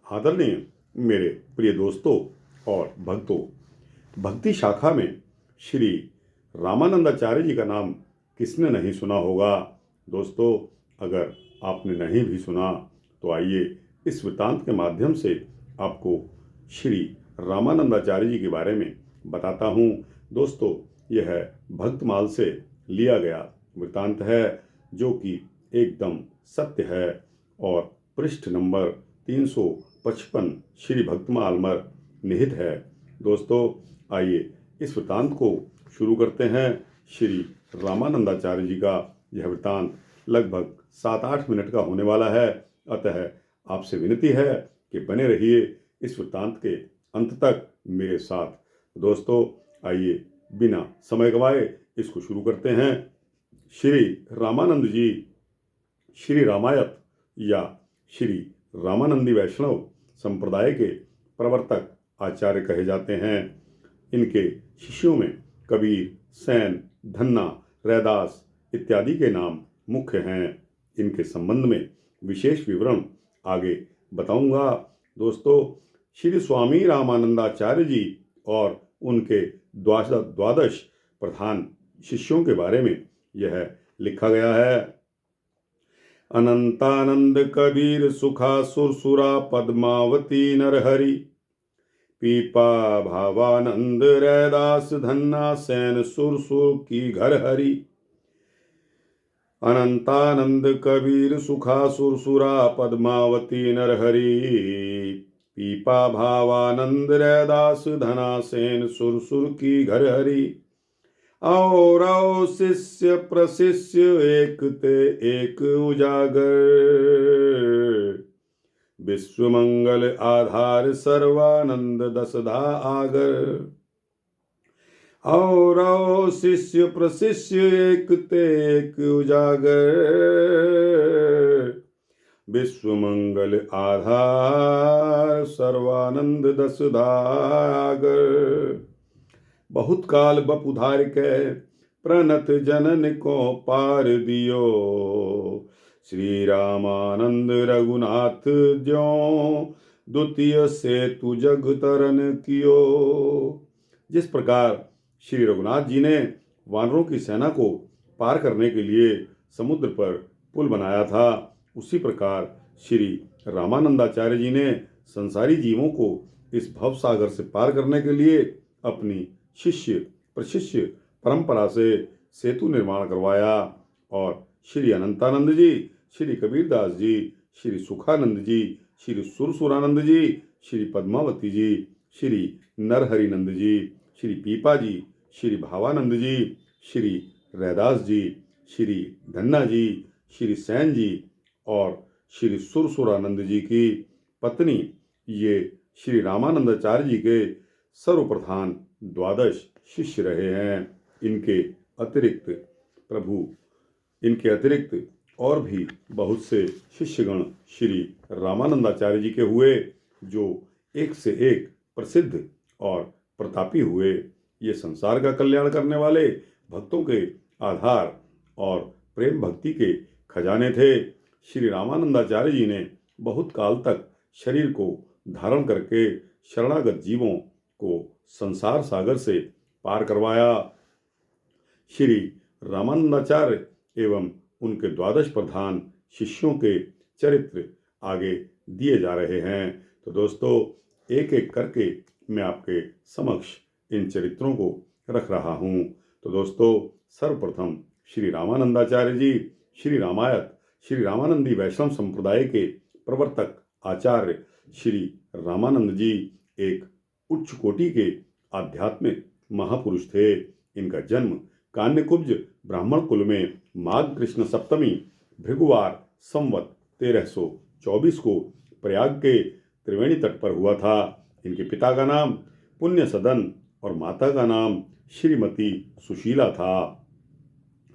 आदरणीय मेरे प्रिय दोस्तों और भक्तों, भक्ति शाखा में श्री रामानंदाचार्य जी का नाम किसने नहीं सुना होगा। दोस्तों, अगर आपने नहीं भी सुना तो आइए इस वृत्तांत के माध्यम से आपको श्री रामानंदाचार्य जी के बारे में बताता हूँ। दोस्तों, यह भक्तमाल से लिया गया वृत्तांत है जो कि एकदम सत्य है और पृष्ठ नंबर 355 श्री भक्तमाल में निहित है। दोस्तों, आइए इस वृत्तांत को शुरू करते हैं। श्री रामानंदाचार्य जी का यह वृत्तांत लगभग 7-8 मिनट का होने वाला है, अतः आपसे विनती है कि बने रहिए इस वृत्तांत के अंत तक मेरे साथ। दोस्तों, आइए बिना समय गवाए इसको शुरू करते हैं। श्री रामानंद जी श्री रामायत या श्री रामानंदी वैष्णव संप्रदाय के प्रवर्तक आचार्य कहे जाते हैं। इनके शिष्यों में कबीर, सैन, धन्ना, रैदास इत्यादि के नाम मुख्य हैं। इनके संबंध में विशेष विवरण आगे बताऊंगा। दोस्तों, श्री स्वामी रामानंदाचार्य जी और उनके द्वादश प्रधान शिष्यों के बारे में यह लिखा गया है। अनंतानंद, कबीर, सुखा, सुरसुरा, पद्मावती, नरहरि, पीपा, भावानंद, रैदास, धन्ना, सैन, सुरसुर की घर हरि। अनंतानंद, कबीर, सुखा, सुरसुरा, पद्मावती, नरहरि, पीपा, भावानंद, रैदास, धना, सैन, सुरसुर की घर हरि। और शिष्य प्रशिष्य एक ते एक उजागर, विश्व मंगल आधार सर्वानंद दसधा आगर। और शिष्य प्रशिष्य एक ते एक उजागर, विश्व मंगल आधार सर्वानंद दसधा आगर। बहुत काल बप उधार के प्रणत जनन को पार दियो, श्री रामानंद रघुनाथ ज्यों द्वितीय से तु जग तरन कियो। जिस प्रकार श्री रघुनाथ जी ने वानरों की सेना को पार करने के लिए समुद्र पर पुल बनाया था, उसी प्रकार श्री रामानंदाचार्य जी ने संसारी जीवों को इस भव सागर से पार करने के लिए अपनी शिष्य प्रशिष्य परंपरा से सेतु निर्माण करवाया। और श्री अनंतानंद जी, श्री कबीरदास जी, श्री सुखानंद जी, श्री सुरसुरानंद जी, श्री पद्मावती जी, श्री नरहरिनंद जी, श्री पीपा जी, श्री भावानंद जी, श्री रैदास जी, श्री धन्ना जी, श्री सैन जी और श्री सुरसुरानंद जी की पत्नी, ये श्री रामानंदाचार्य जी के सर्वप्रधान द्वादश शिष्य रहे हैं। इनके अतिरिक्त और भी बहुत से शिष्यगण श्री रामानंदाचार्य जी के हुए, जो एक से एक प्रसिद्ध और प्रतापी हुए। ये संसार का कल्याण करने वाले भक्तों के आधार और प्रेम भक्ति के खजाने थे। श्री रामानंदाचार्य जी ने बहुत काल तक शरीर को धारण करके शरणागत जीवों को संसार सागर से पार करवाया। श्री रामानंदाचार्य एवं उनके द्वादश प्रधान शिष्यों के चरित्र आगे दिए जा रहे हैं। तो दोस्तों, एक एक करके मैं आपके समक्ष इन चरित्रों को रख रहा हूँ। तो दोस्तों, सर्वप्रथम श्री रामानंदाचार्य जी श्री रामायत श्री रामानंदी वैष्णव संप्रदाय के प्रवर्तक आचार्य श्री रामानंद जी एक उच्च कोटि के आध्यात्मिक महापुरुष थे। इनका जन्म कान्यकुब्ज ब्राह्मण कुल में माघ कृष्ण सप्तमी भृगुवार संवत 1324 को प्रयाग के त्रिवेणी तट पर हुआ था। इनके पिता का नाम पुण्य सदन और माता का नाम श्रीमती सुशीला था।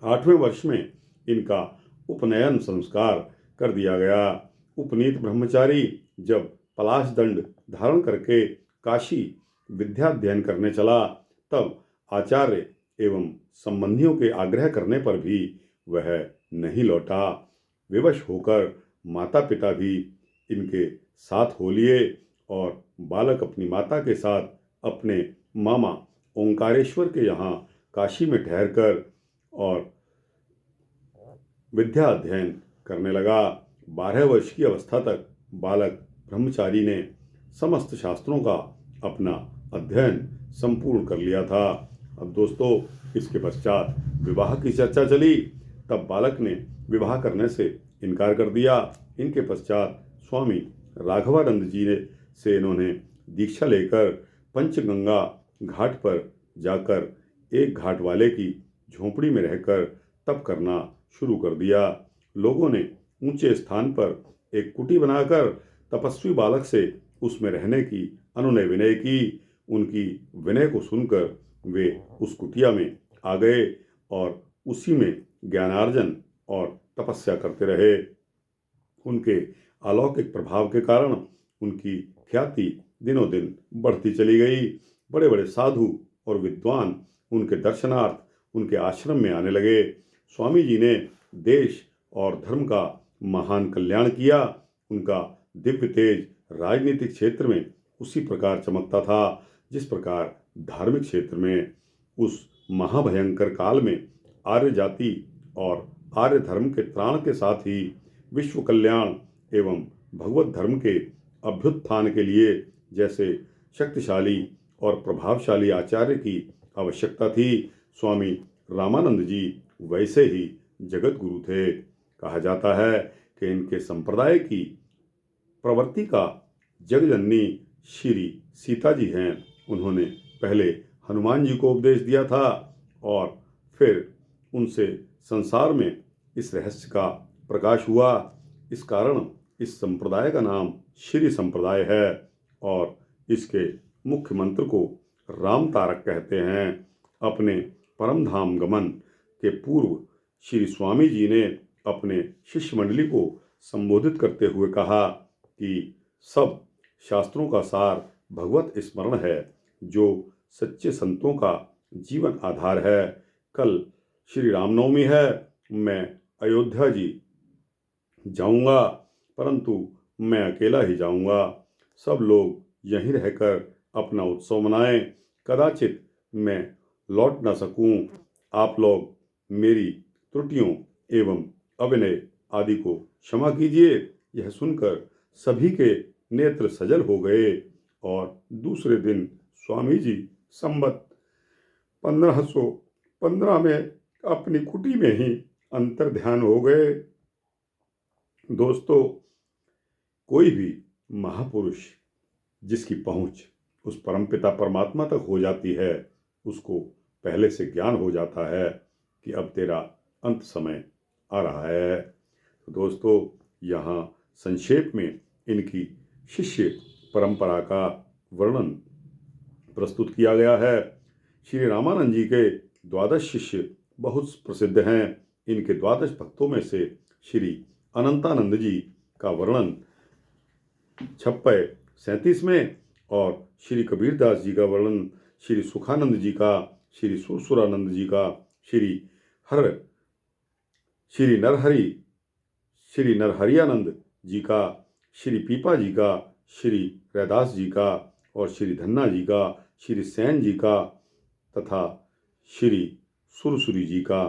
8वें वर्ष में इनका उपनयन संस्कार कर दिया गया। उपनीत ब्रह्मचारी जब पलाश दंड धारण करके काशी विद्याध्ययन करने चला, तब आचार्य एवं संबंधियों के आग्रह करने पर भी वह नहीं लौटा। विवश होकर माता पिता भी इनके साथ हो लिए और बालक अपनी माता के साथ अपने मामा ओंकारेश्वर के यहाँ काशी में ठहरकर और विद्या अध्ययन करने लगा। 12 वर्ष की अवस्था तक बालक ब्रह्मचारी ने समस्त शास्त्रों का अपना अध्ययन संपूर्ण कर लिया था। अब दोस्तों, इसके पश्चात विवाह की चर्चा चली। तब बालक ने विवाह करने से इनकार कर दिया। इनके पश्चात स्वामी राघवानंद जी से इन्होंने दीक्षा लेकर पंचगंगा घाट पर जाकर एक घाट वाले की झोंपड़ी में रहकर तप करना शुरू कर दिया। लोगों ने ऊंचे स्थान पर एक कुटी बनाकर तपस्वी बालक से उसमें रहने की अनुनय विनय की। उनकी विनय को सुनकर वे उस कुटिया में आ गए और उसी में ज्ञानार्जन और तपस्या करते रहे। उनके अलौकिक प्रभाव के कारण उनकी ख्याति दिनों दिन बढ़ती चली गई। बड़े बड़े साधु और विद्वान उनके दर्शनार्थ उनके आश्रम में आने लगे। स्वामी जी ने देश और धर्म का महान कल्याण किया। उनका दिव्य तेज राजनीतिक क्षेत्र में उसी प्रकार चमकता था जिस प्रकार धार्मिक क्षेत्र में उस महाभयंकर काल में आर्य जाति और आर्य धर्म के त्राण के साथ ही विश्व कल्याण एवं भगवत धर्म के अभ्युत्थान के लिए जैसे शक्तिशाली और प्रभावशाली आचार्य की आवश्यकता थी, स्वामी रामानंद जी वैसे ही जगत गुरु थे। कहा जाता है कि इनके संप्रदाय की प्रवृत्ति का जगजननी श्री सीता जी हैं। उन्होंने पहले हनुमान जी को उपदेश दिया था और फिर उनसे संसार में इस रहस्य का प्रकाश हुआ। इस कारण इस संप्रदाय का नाम श्री संप्रदाय है और इसके मुख्य मंत्र को राम तारक कहते हैं। अपने परम धाम गमन के पूर्व श्री स्वामी जी ने अपने शिष्य मंडली को संबोधित करते हुए कहा कि सब शास्त्रों का सार भगवत स्मरण है जो सच्चे संतों का जीवन आधार है। कल श्री रामनवमी है, मैं अयोध्या जी जाऊंगा, परंतु मैं अकेला ही जाऊंगा। सब लोग यहीं रहकर अपना उत्सव मनाएं। कदाचित मैं लौट न सकूं। आप लोग मेरी त्रुटियों एवं अविनय आदि को क्षमा कीजिए। यह सुनकर सभी के नेत्र सजल हो गए और दूसरे दिन स्वामी जी संवत 1515 में अपनी कुटी में ही अंतर ध्यान हो गए। दोस्तों, कोई भी महापुरुष जिसकी पहुंच उस परमपिता परमात्मा तक हो जाती है, उसको पहले से ज्ञान हो जाता है कि अब तेरा अंत समय आ रहा है। तो दोस्तों, यहाँ संक्षेप में इनकी शिष्य परंपरा का वर्णन प्रस्तुत किया गया है। श्री रामानंद जी के 12 शिष्य बहुत प्रसिद्ध हैं। इनके 12 भक्तों में से श्री अनंतानंद जी का वर्णन 37 में और श्री कबीरदास जी का वर्णन श्री सुखानंद जी का, श्री सुरसुरानंद जी का, श्री नरहरियानंद जी का, श्री पीपा जी का, श्री रैदास जी का और श्री धन्ना जी का, श्री सैन जी का तथा श्री सुरसुरी जी का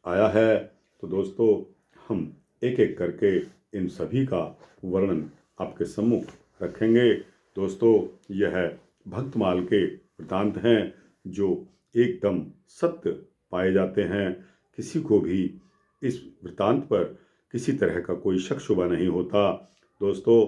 आया है। तो दोस्तों, हम एक एक करके इन सभी का वर्णन आपके सम्मुख रखेंगे। दोस्तों, यह भक्तमाल के वृतांत हैं जो एकदम सत्य पाए जाते हैं। किसी को भी इस वृतांत पर किसी तरह का कोई शक शुबा नहीं होता। दोस्तों,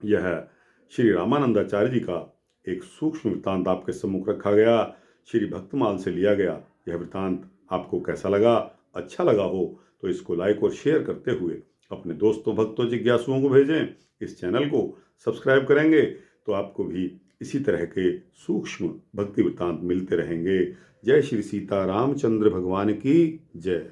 यह श्री रामानंदाचार्य जी का एक सूक्ष्म वृतांत आपके सम्मुख रखा गया। श्री भक्तमाल से लिया गया यह वृतांत आपको कैसा लगा? अच्छा लगा हो तो इसको लाइक और शेयर करते हुए अपने दोस्तों, भक्तों, जिज्ञासुओं को भेजें। इस चैनल को सब्सक्राइब करेंगे तो आपको भी इसी तरह के सूक्ष्म भक्ति वृतांत मिलते रहेंगे। जय श्री सीता रामचंद्र भगवान की जय।